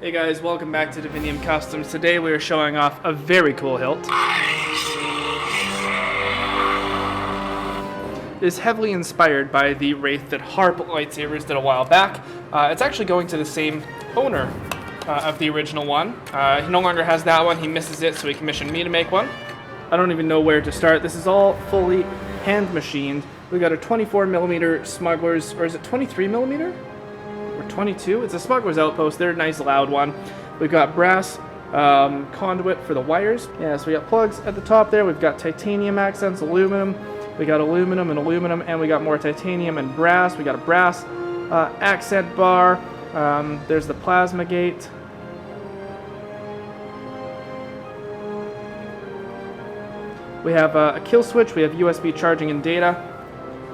Hey guys, welcome back to Divinium Customs. Today we are showing off a very cool hilt. It is heavily inspired by the Wraith that Harp lightsabers did a while back. It's actually going to the same owner of the original one. He no longer has that one, he misses it, so he commissioned me to make one. I don't even know where to start. This is all fully hand machined. We've got a 24mm Smuggler's, or is it 23mm? Or 22? It's a Smuggler's Outpost. They're a nice loud one. We've got brass conduit for the wires. Yeah, so we got plugs at the top there. We've got titanium accents, aluminum. We got aluminum and aluminum, and we got more titanium and brass. We got a brass accent bar. There's the plasma gate. We have a kill switch. We have USB charging and data.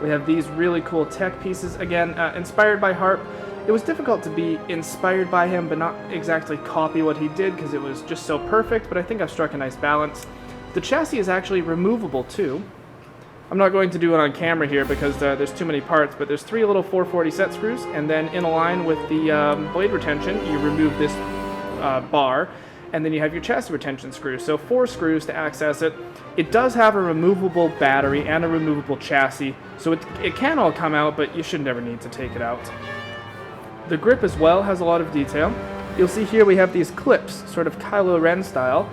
We have these really cool tech pieces. Again, inspired by Harp. It was difficult to be inspired by him, but not exactly copy what he did because it was just so perfect, but I think I've struck a nice balance. The chassis is actually removable too. I'm not going to do it on camera here because there's too many parts, but there's 3 little 440 set screws, and then in line with the blade retention, you remove this bar, and then you have your chassis retention screw. So 4 screws to access it. It does have a removable battery and a removable chassis, so it can all come out, but you should never need to take it out. The grip as well has a lot of detail. You'll see here we have these clips, sort of Kylo Ren style,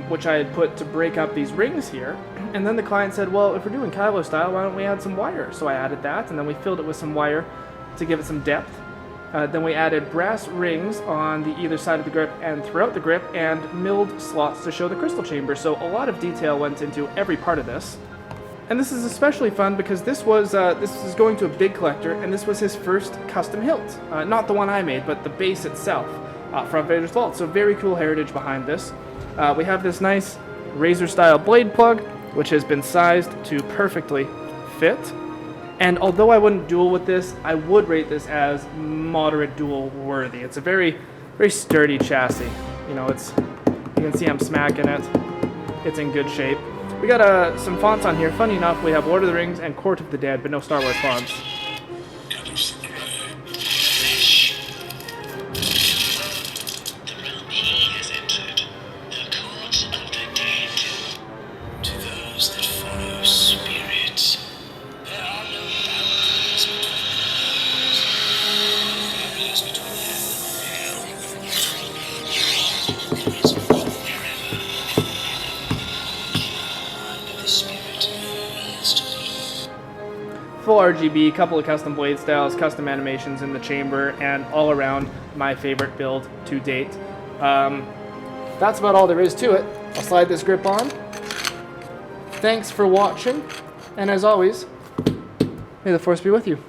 which I had put to break up these rings here. And then the client said, well, if we're doing Kylo style, why don't we add some wire? So I added that, and then we filled it with some wire to give it some depth. Then we added brass rings on the either side of the grip and throughout the grip, and milled slots to show the crystal chamber. So a lot of detail went into every part of this. And this is especially fun because this is going to a big collector, and this was his first custom hilt. Not the one I made, but the base itself from Vader's Vault. So very cool heritage behind this. We have this nice razor-style blade plug, which has been sized to perfectly fit. And although I wouldn't duel with this, I would rate this as moderate duel worthy. It's a very, very sturdy chassis. You know, you can see I'm smacking it. It's in good shape. We got some fonts on here. Funny enough, we have Lord of the Rings and Court of the Dead, but no Star Wars fonts. Full RGB, couple of custom blade styles, custom animations in the chamber, and all around my favorite build to date. That's about all there is to it. I'll slide this grip on. Thanks for watching, and as always, may the Force be with you.